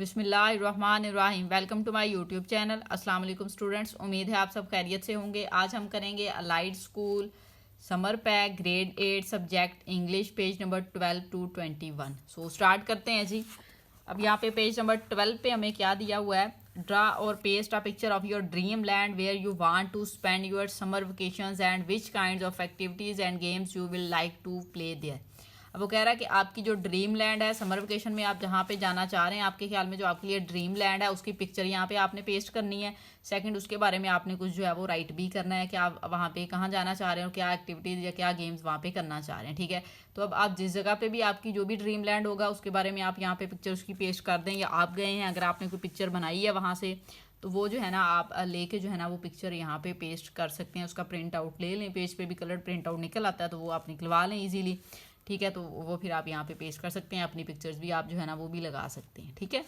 बिस्मिल्लाहिर्रहमानिर्रहीम। Welcome to my YouTube channel. अस्सलाम वालेकुम स्टूडेंट्स, उम्मीद है आप सब खैरियत से होंगे। आज हम करेंगे Allied school summer pack grade 8 subject English page number 12 to 21। So start करते हैं जी। अब यहाँ पे पेज नंबर 12 पे हमें क्या दिया हुआ है, ड्रा और paste a picture of your dream land where you want to spend your summer vacations and which kinds of activities and games you will like to play there. अब वो कह रहा है कि आपकी जो ड्रीम लैंड है, समर वेकेशन में आप जहाँ पे जाना चाह रहे हैं, आपके ख्याल में जो आपके लिए ड्रीम लैंड है उसकी पिक्चर यहाँ पे आपने पेस्ट करनी है। सेकंड, उसके बारे में आपने कुछ जो है वो राइट भी करना है कि आप वहाँ पे कहाँ जाना चाह रहे हो, क्या एक्टिविटीज़ या क्या गेम्स वहाँ पे करना चाह रहे हैं। ठीक है, तो अब आप जिस जगह पे भी आपकी जो भी ड्रीम लैंड होगा उसके बारे में आप यहाँ पे पिक्चर उसकी पेस्ट कर दें, या आप गए हैं अगर आपने कोई पिक्चर बनाई है वहाँ से, तो वो जो है ना आप लेके जो है ना वो पिक्चर यहाँ पे पेस्ट कर सकते हैं। उसका प्रिंट आउट ले लें, पेज पे भी कलर प्रिंट आउट निकल आता है तो वो आप निकलवा लें इजीली। ठीक है, तो वो फिर आप यहाँ पे पेस्ट कर सकते हैं। अपनी पिक्चर्स भी आप जो है ना वो भी लगा सकते हैं। ठीक है,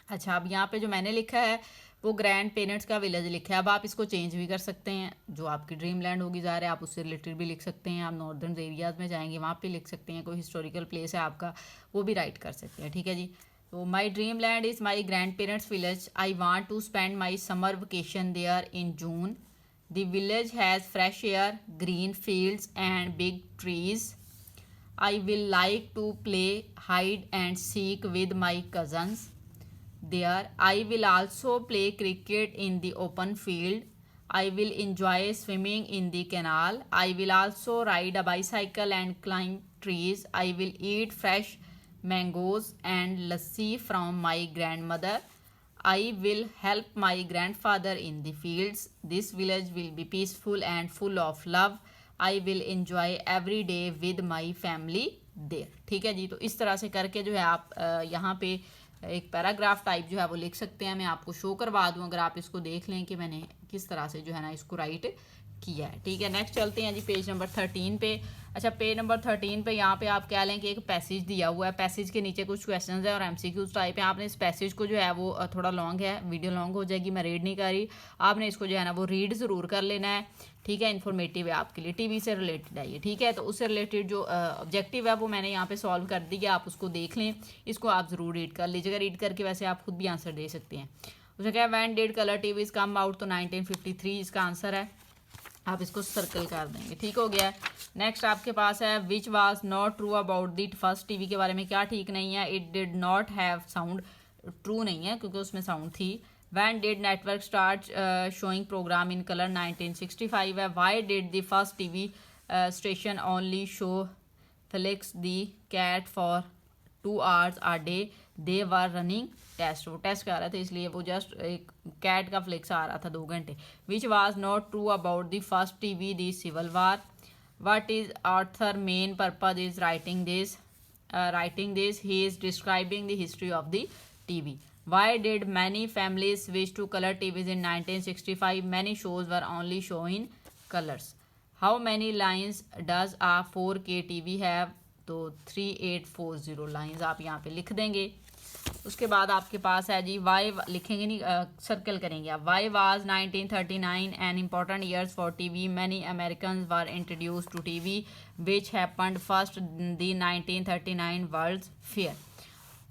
अच्छा अब यहाँ पे जो मैंने लिखा है वो ग्रैंड पेरेंट्स का विलेज लिखा है। अब आप इसको चेंज भी कर सकते हैं, जो आपकी ड्रीम लैंड होगी ज़ाहिर है आप उससे रिलेटेड भी लिख सकते हैं। आप नॉर्दर्न एरियाज़ में जाएंगे वहाँ पे लिख सकते हैं, कोई हिस्टोरिकल प्लेस है आपका वो भी राइट कर सकते हैं। ठीक है जी, तो my dream land is my grandparents village. I want to spend my summer vacation there in June. The village has fresh air, green fields and big trees. I will like to play hide and seek with my cousins there. I will also play cricket in the open field. I will enjoy swimming in the canal. I will also ride a bicycle and climb trees. I will eat fresh mangoes and lassi from my grandmother. I will help my grandfather in the fields. This village will be peaceful and full of love. I will enjoy every day with my family there. ठीक है जी, तो इस तरह से करके जो है आप यहाँ पे एक पैराग्राफ टाइप जो है वो लिख सकते हैं। मैं आपको शो करवा दूँ अगर आप इसको देख लें कि मैंने किस तरह से जो है ना इसको राइट किया है। ठीक है, नेक्स्ट चलते हैं जी पेज नंबर 13 पे। अच्छा, पेज नंबर 13 पे यहाँ पे आप क्या लें कि एक पैसेज दिया हुआ है, पैसेज के नीचे कुछ क्वेश्चंस है और एमसीक्यूज टाइप है। आपने इस पैसेज को जो है वो थोड़ा लॉन्ग है, वीडियो लॉन्ग हो जाएगी, मैं रीड नहीं कर रही, आपने इसको जो है ना वो रीड ज़रूर कर लेना है। ठीक है, इन्फॉर्मेटिव है आपके लिए, टीवी से रिलेटेड है ये। ठीक है, तो उससे रिलेटेड जो ऑब्जेक्टिव है वो मैंने यहाँ पे सॉल्व कर दिया, आप उसको देख लें, इसको आप ज़रूर रीड कर लीजिएगा। रीड करके वैसे आप खुद भी आंसर दे सकते हैं। उसने कहा when did colour TVs come out, तो 1953 इसका आंसर है, आप इसको सर्कल कर देंगे। ठीक हो गया। नेक्स्ट आपके पास है which was not true about the first TV के बारे में क्या ठीक नहीं है। It did not have sound, true नहीं है क्योंकि उसमें साउंड थी। When did network start showing program in color? 1965 है। Why did the first TV station only show Felix the cat for 2 hours a day? They were running test, वो test कर रहे थे इसलिए वो जस्ट एक कैट का फ्लिक्स आ रहा था 2 घंटे। Which was not true about the first TV, the Civil War? What is author main purpose is writing this? He is describing the history of the TV. Why did many families switch to color TVs in 1965? Many shows were only shown in colors. How many lines does a 4K TV have? तो 3840 lines आप यहाँ पे लिख देंगे। उसके बाद आपके पास है जी वाई, लिखेंगे नहीं, सर्कल करेंगे आप। Why was 1939 an important years for TV. Many American were introduce to TV which happened first the 1939 world fair.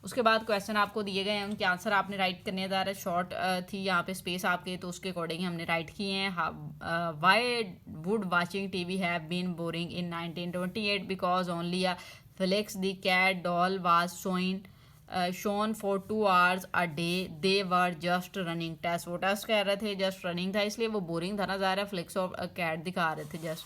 उसके बाद क्वेश्चन आपको दिए गए हैं, उनके आंसर आपने राइट करने जा रहे हैं। शॉर्ट थी यहाँ पे स्पेस आपके, तो उसके अकॉर्डिंग हमने राइट किए हैं। Why would watching TV have been boring in 1928? Because only a Felix the cat doll was shown for 2 hours a day. They were just running test, वो टेस्ट कह रहे थे, जस्ट रनिंग था इसलिए वो बोरिंग था ना, ज़ाहिर है फ्लेक्स ऑफ कैट दिखा रहे थे जस्ट।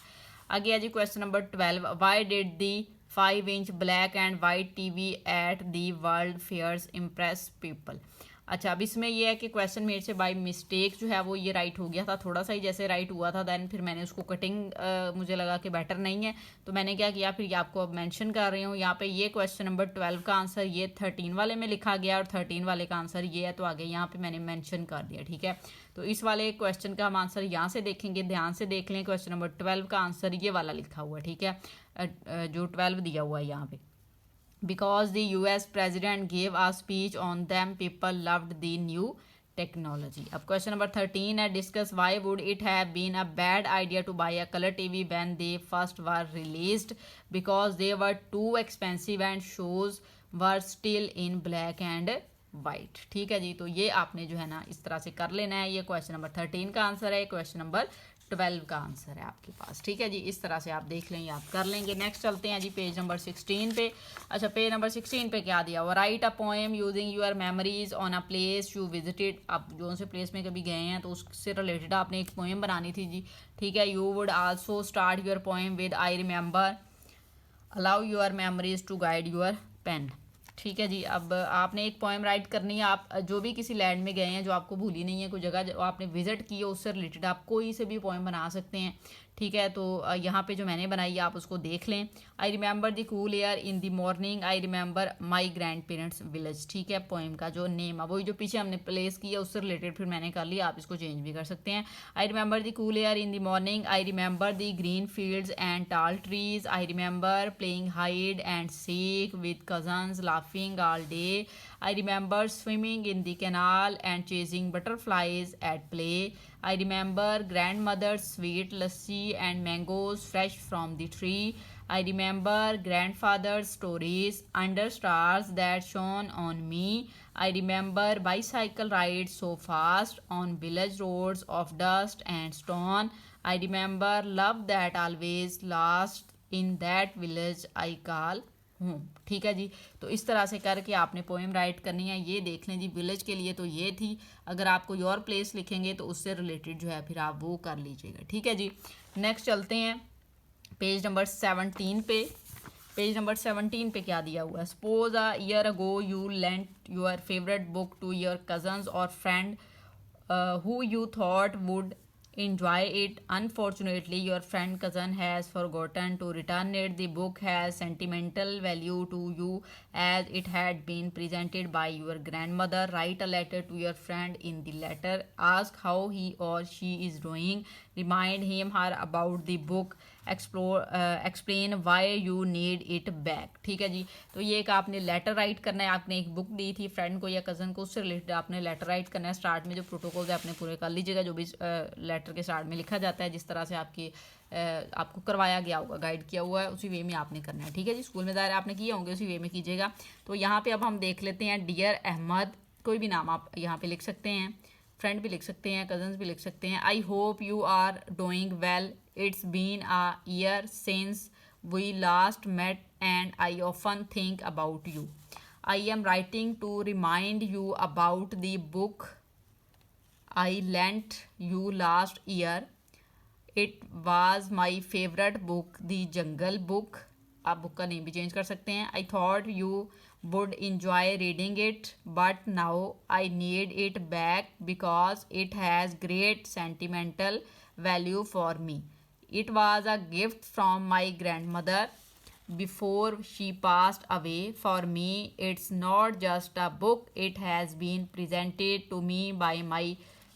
आगे है जी question number 12। Why did the 5-inch black and white TV at the world fairs impress people? अच्छा, अब इसमें यह है कि क्वेश्चन मेरे से बाय मिस्टेक जो है वो ये राइट हो गया था, थोड़ा सा ही जैसे राइट हुआ था, दैन फिर मैंने उसको कटिंग मुझे लगा कि बेटर नहीं है, तो मैंने क्या किया, फिर ये आपको अब मेंशन कर रही हूँ यहाँ पे। ये क्वेश्चन नंबर 12 का आंसर ये 13 वाले में लिखा गया और 13 वाले का आंसर ये है, तो आगे यहाँ पे मैंने मेंशन कर दिया। ठीक है, तो इस वाले क्वेश्चन का हम आंसर यहाँ से देखेंगे, ध्यान से देख लें। क्वेश्चन नंबर 12 का आंसर ये वाला लिखा हुआ है। ठीक है, जो 12 दिया हुआ है यहाँ पे। Because the US president gave a speech on them, people loved the new technology. अब क्वेश्चन नंबर 13 है, discuss why would it have been a bad idea to buy a color TV when they first were released? Because they were too expensive and shows were still in black and white. ठीक है जी, तो ये आपने जो है ना इस तरह से कर लेना है। ये क्वेश्चन नंबर 13 का आंसर है, क्वेश्चन नंबर 12 का आंसर है आपके पास। ठीक है जी, इस तरह से आप देख लें, याद कर लेंगे। नेक्स्ट चलते हैं जी पेज नंबर 16 पे। अच्छा, पेज नंबर 16 पे क्या दिया हुआ, right a poem using your memories on a place you visited. आप जो से प्लेस में कभी गए हैं तो उससे रिलेटेड आपने एक पोएम बनानी थी जी। ठीक है, you would also start your poem with I remember, allow your memories to guide your pen. ठीक है जी, अब आपने एक पोएम राइट करनी है। आप जो भी किसी लैंड में गए हैं जो आपको भूली नहीं है, कोई जगह जो आपने विजिट की है उससे रिलेटेड आप कोई से भी पोएम बना सकते हैं। ठीक है, तो यहाँ पे जो मैंने बनाई है आप उसको देख लें। आई remember the cool air in the morning, I remember my grandparents village. ठीक है, पोएम का जो नेम है वही जो पीछे हमने प्लेस किया उससे रिलेटेड फिर मैंने कर लिया, आप इसको चेंज भी कर सकते हैं। I remember the cool air in the morning, I remember the green fields and tall trees, I remember playing hide and seek with cousins laughing all day, I remember swimming in the canal and chasing butterflies at play. I remember grandmother's sweet lassi and mangoes fresh from the tree. I remember grandfather's stories under stars that shone on me. I remember bicycle rides so fast on village roads of dust and stone. I remember love that always lasts in that village I call हूँ। ठीक है जी, तो इस तरह से करके आपने पोएम राइट करनी है। ये देख लें जी, विलेज के लिए तो ये थी, अगर आप कोई और प्लेस लिखेंगे तो उससे रिलेटेड जो है फिर आप वो कर लीजिएगा। ठीक है जी, नेक्स्ट चलते हैं पेज नंबर 17 पे। पेज नंबर 17 पे क्या दिया हुआ है, suppose a year ago you lent your favourite book to your cousins or friend who you thought would enjoy it. Unfortunately, your friend cousin has forgotten to return it. The book has sentimental value to you as it had been presented by your grandmother. Write a letter to your friend. In the letter, ask how he or she is doing. Remind him her about the book. Explain why you need it back. ठीक है जी, तो ये एक आपने letter right करना है। आपने एक बुक दी थी फ्रेंड को या कज़न को, उससे रिलेटेड आपने लेटर राइट करना है। स्टार्ट में जो प्रोटोकॉल है आपने पूरे कर लीजिएगा, जो भी लेटर के स्टार्ट में लिखा जाता है, जिस तरह से आपको करवाया गया होगा, गाइड किया हुआ है, उसी वे में आपने करना है। ठीक है जी, स्कूल में दायरा आपने किए होंगे उसी वे में कीजिएगा। तो यहाँ पे अब हम देख लेते हैं, डियर अहमद, कोई भी नाम आप यहाँ पे लिख सकते हैं, फ्रेंड भी लिख सकते हैं, कजन्स भी लिख सकते हैं। I hope you are doing well, it's been a year since we last met and I often think about you. I am writing to remind you about the book I lent you last year, it was my favourite book the jungle book. आप book का name भी change कर सकते हैं। I thought you would enjoy reading it, but now I need it back because it has great sentimental value for me. It was a gift from my grandmother before she passed away. For me, it's not just a book, it has been presented to me by my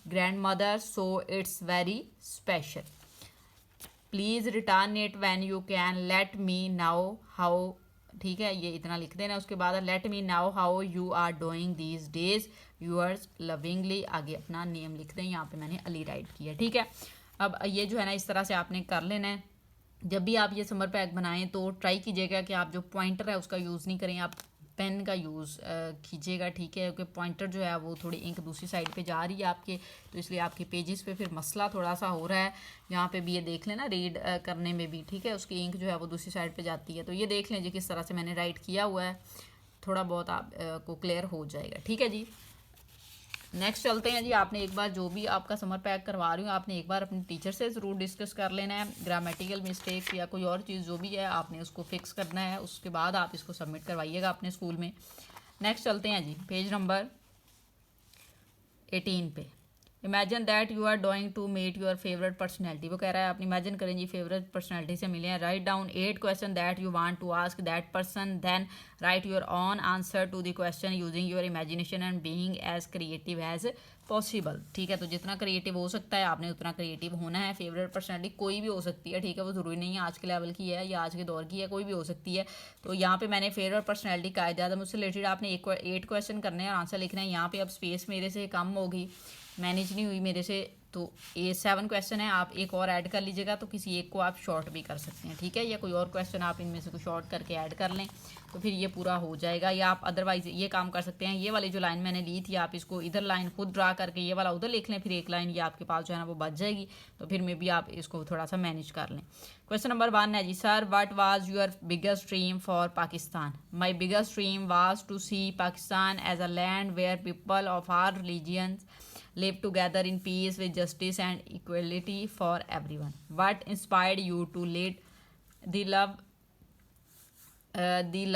grandmother, so it's very special. Please return it when you can. Let me know how। ठीक है, ये इतना लिख देना। उसके बाद let me know how you are doing these days, yours lovingly. आगे अपना नेम लिख दें, यहाँ पे मैंने अली राइट किया। ठीक है, अब ये जो है ना इस तरह से आपने कर लेना है। जब भी आप ये समर पैक बनाएं तो ट्राई कीजिएगा कि आप जो पॉइंटर है उसका यूज़ नहीं करें, आप पेन का यूज़ कीजिएगा। ठीक है, क्योंकि पॉइंटर जो है वो थोड़ी इंक दूसरी साइड पे जा रही है आपके, तो इसलिए आपके पेजेस पे फिर मसला थोड़ा सा हो रहा है। यहाँ पे भी ये देख लें ना, रीड करने में भी, ठीक है, उसकी इंक जो है वो दूसरी साइड पे जाती है। तो ये देख लें जी किस तरह से मैंने राइट किया हुआ है, थोड़ा बहुत आपको क्लियर हो जाएगा। ठीक है जी, नेक्स्ट चलते हैं जी। आपने एक बार जो भी आपका समर पैक करवा रही हूँ, आपने एक बार अपने टीचर से ज़रूर डिस्कस कर लेना है। ग्रामेटिकल मिस्टेक्स या कोई और चीज़ जो भी है आपने उसको फिक्स करना है, उसके बाद आप इसको सबमिट करवाइएगा अपने स्कूल में। नेक्स्ट चलते हैं जी पेज नंबर 18 पे। Imagine that you are doing to meet your favourite personality. वो कह रहा है आप इमेजिन करें जी फेवरेट पर्सनैलिटी से मिले हैं। Write down 8 question that you want to ask that person, then write your own answer to the question using your imagination and being as creative as possible. ठीक है, तो जितना क्रिएटिव हो सकता है आपने उतना क्रिएटिव होना है। फेवरेट पर्सनैलिटी कोई भी हो सकती है, ठीक है, वो ज़रूरी नहीं है आज के लेवल की है या आज के दौर की है, कोई भी हो सकती है। तो यहाँ पे मैंने फेवरेट पर्सनैलिटी कायदे आज़म उससे रिलेटेड आपने 8 क्वेश्चन करने हैं और आंसर लिखना है। यहाँ पे अब स्पेस मेरे से कम होगी, मैनेज नहीं हुई मेरे से, तो ये 7 क्वेश्चन है, आप एक और ऐड कर लीजिएगा, तो किसी एक को आप शॉर्ट भी कर सकते हैं, ठीक है, या कोई और क्वेश्चन आप इनमें से कोई शॉर्ट करके ऐड कर लें तो फिर ये पूरा हो जाएगा। या आप अदरवाइज ये काम कर सकते हैं, ये वाली जो लाइन मैंने ली थी आप इसको इधर लाइन खुद ड्रा करके ये वाला उधर लिख लें, फिर एक लाइन ये आपके पास जो है ना वो बच जाएगी, तो फिर में भी आप इसको थोड़ा सा मैनेज कर लें। क्वेश्चन नंबर 1 है जी, sir what was your biggest dream for Pakistan? My biggest dream was to see Pakistan as a land where people of all religions live together in peace with justice and equality for everyone. What inspired you to lead the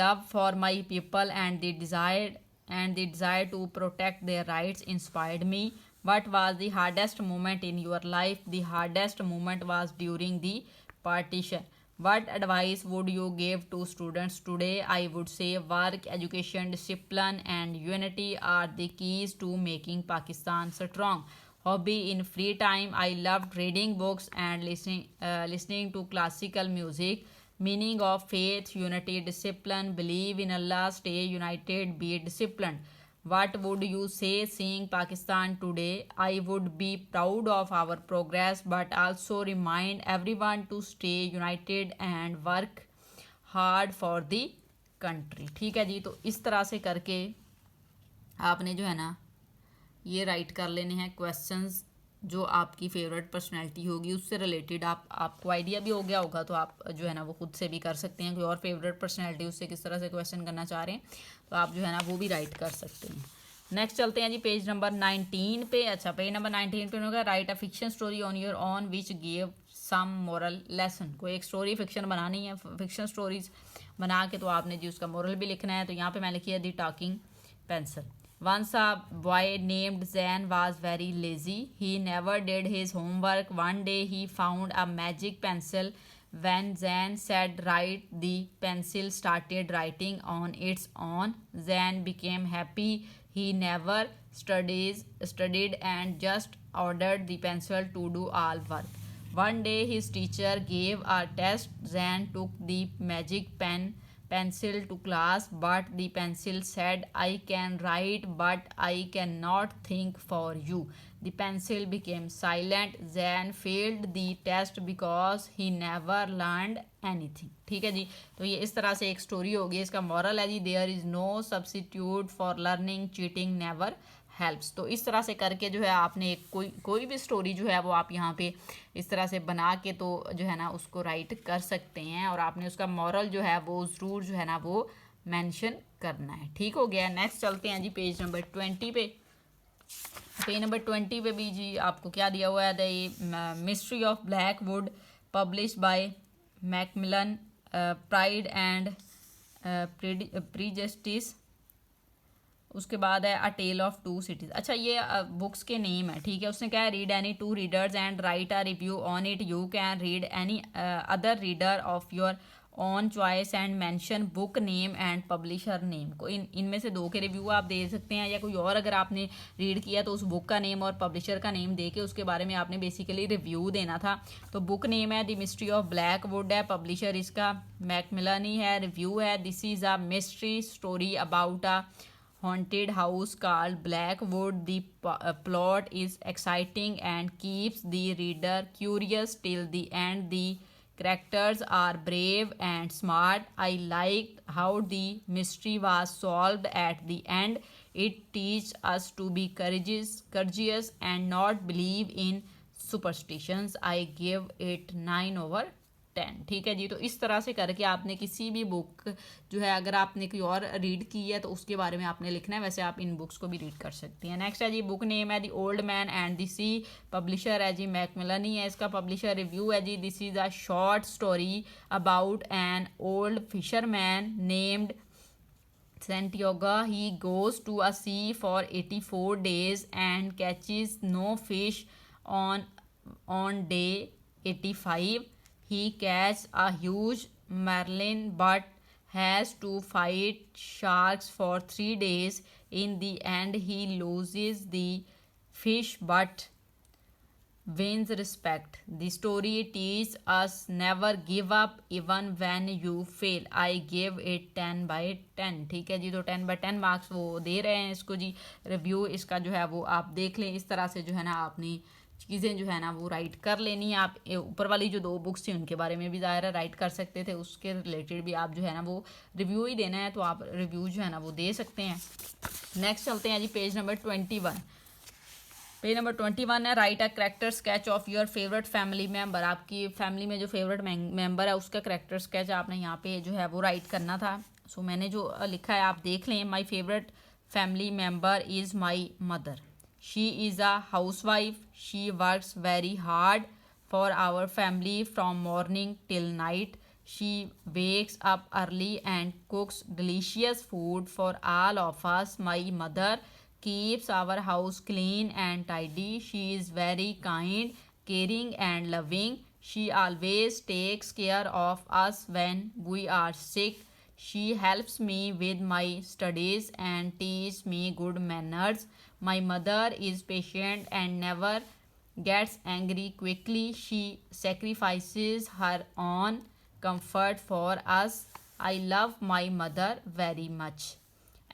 love for my people and the desire to protect their rights inspired me. What was the hardest moment in your life? The hardest moment was during the partition. What advice would you give to students today? I would say work, education, discipline, and unity are the keys to making Pakistan strong. Hobby in free time, I loved reading books and listening to classical music. Meaning of faith, unity, discipline, believe in Allah, stay united, be disciplined. What would you say seeing Pakistan today? I would be proud of our progress but also remind everyone to stay united and work hard for the country. ठीक है जी, तो इस तरह से करके आपने जो है ना ये राइट कर लेने हैं क्वेश्चंस जो आपकी फेवरेट पर्सनैलिटी होगी उससे रिलेटेड आपको आइडिया भी हो गया होगा, तो आप जो है ना वो खुद से भी कर सकते हैं। कोई और फेवरेट पर्सनैलिटी उससे किस तरह से क्वेश्चन करना चाह रहे हैं तो आप जो है ना वो भी राइट कर सकते हैं। नेक्स्ट चलते हैं जी पेज नंबर 19 पे। अच्छा, पेज नंबर 19 पे होगा write a fiction story on your own which give some moral lesson. कोई एक स्टोरी फिक्शन बनानी है, फिक्शन स्टोरीज बना के तो आपने जी उसका मोरल भी लिखना है। तो यहाँ पे मैं लिखी है the talking pencil. Once a boy named Zan was very lazy. He never did his homework. One day he found a magic pencil. When Zan said write, the pencil started writing on its own. Zan became happy. He never studied and just ordered the pencil to do all work. One day his teacher gave a test. Zan took the magic pencil to class, but the pencil said, I can write but I cannot think for you. The pencil became silent. Zan failed the test because he never learned anything. ठीक है जी, तो ये इस तरह से एक story होगी। इसका मॉरल है जी there is no substitute for learning, cheating never helps. तो इस तरह से करके जो है आपने एक कोई भी स्टोरी जो है वो आप यहाँ पे इस तरह से बना के तो जो है ना उसको राइट कर सकते हैं, और आपने उसका मॉरल जो है वो ज़रूर जो है ना वो मेंशन करना है। ठीक हो गया। नेक्स्ट चलते हैं जी पेज नंबर 20 पे। पेज नंबर 20 पे भी जी आपको क्या दिया हुआ है, the mystery of black wood publish by Macmillan, pride and prejudice. उसके बाद है a tale of two cities. अच्छा, ये बुक्स के नेम है, ठीक है। उसने क्या है, read any two readers and right a review on it. You can read any other reader of your on choice and mention book name and publisher name. को इनमें से दो के रिव्यू आप दे सकते हैं, या कोई और अगर आपने रीड किया तो उस बुक का नेम और पब्लिशर का नेम दे के उसके बारे में आपने बेसिकली रिव्यू देना था। तो बुक नेम है the mystery of black would है, पब्लिशर इसका मैकमिलन ही है, रिव्यू है this is a mystery story about a haunted house called Blackwood. The plot is exciting and keeps the reader curious till the end. The characters are brave and smart. I liked how the mystery was solved at the end. It teaches us to be courageous and not believe in superstitions. I give it 9/10. ठीक है जी, तो इस तरह से करके आपने किसी भी बुक जो है अगर आपने कोई और रीड की है तो उसके बारे में आपने लिखना है। वैसे आप इन बुक्स को भी रीड कर सकती हैं। नेक्स्ट है जी बुक नेम है the old man and the sea, publisher है जी मैकमिलन ही है इसका, पब्लिशर रिव्यू है जी this is a short story about an old fisherman named Santiago. He goes to a sea for 84 days and catches no fish on day 85. He catches a huge marlin but has to fight sharks for 3 days. In the end, he loses the fish but wins respect. The story teaches us never give up even when you fail. I give it 10/10. ठीक है जी, तो 10/10 marks वो दे रहे हैं इसको जी। Review इसका जो है वो आप देख लें। इस तरह से जो है ना आपने चीज़ें जो है ना वो राइट कर लेनी है। आप ऊपर वाली जो 2 बुक्स थी उनके बारे में भी ज़ाहिर राइट कर सकते थे, उसके रिलेटेड भी आप जो है ना वो रिव्यू ही देना है तो आप रिव्यू जो है ना वो दे सकते हैं। नेक्स्ट चलते हैं जी पेज नंबर 21। पेज नंबर 21 है right a character sketch of your favourite family member. आपकी फैमिली में जो फेवरेट मेम्बर है उसका करेक्टर स्केच आपने यहाँ पे जो है वो राइट करना था। सो मैंने जो लिखा है आप देख लें। My favourite family member is my mother. She is a house wife. She works very hard for our family from morning till night. She wakes up early and cooks delicious food for all of us. My mother keeps our house clean and tidy. She is very kind, caring, and loving. She always takes care of us when we are sick. She helps me with my studies and teaches me good manners. My mother is patient and never gets angry quickly. She sacrifices her own comfort for us. I love my mother very much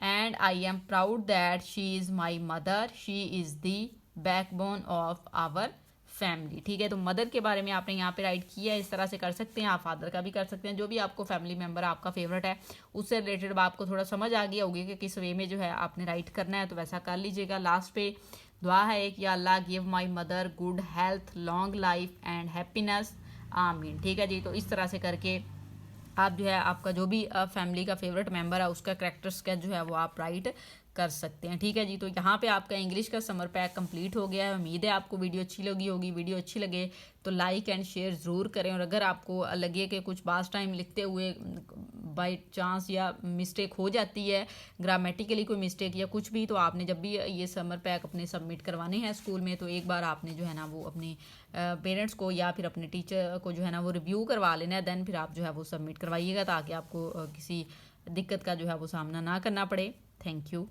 and I am proud that she is my mother. She is the backbone of our family. ठीक है, तो mother के बारे में आपने यहाँ पे right किया है, इस तरह से कर सकते हैं। आप फादर का भी कर सकते हैं, जो भी आपको फैमिली मेम्बर आपका फेवरेट है उससे रिलेटेड आपको थोड़ा समझ आ गया होगी कि किस वे में जो है आपने राइट करना है, तो वैसा कर लीजिएगा। लास्ट पे दुआ है कि अल्लाह give my mother good health, long life and happiness, आमीन। ठीक है जी, तो इस तरह से करके आप जो है आपका जो भी फैमिली का फेवरेट मेंबर है उसका करेक्टर स्केच जो है वो आप राइट कर सकते हैं। ठीक है जी, तो यहाँ पे आपका इंग्लिश का समर पैक कंप्लीट हो गया है। उम्मीद है आपको वीडियो अच्छी लगी होगी। वीडियो अच्छी लगे तो लाइक एंड शेयर ज़रूर करें, और अगर आपको लगे कि कुछ पास टाइम लिखते हुए बाय चांस या मिस्टेक हो जाती है, ग्रामेटिकली कोई मिस्टेक या कुछ भी, तो आपने जब भी ये समर पैक अपने सबमिट करवाने हैं स्कूल में, तो एक बार आपने जो है ना वो अपने पेरेंट्स को या फिर अपने टीचर को जो है ना वो रिव्यू करवा लेना है, देन फिर आप जो है वो सबमिट करवाइएगा, ताकि आपको किसी दिक्कत का जो है वो सामना ना करना पड़े। Thank you.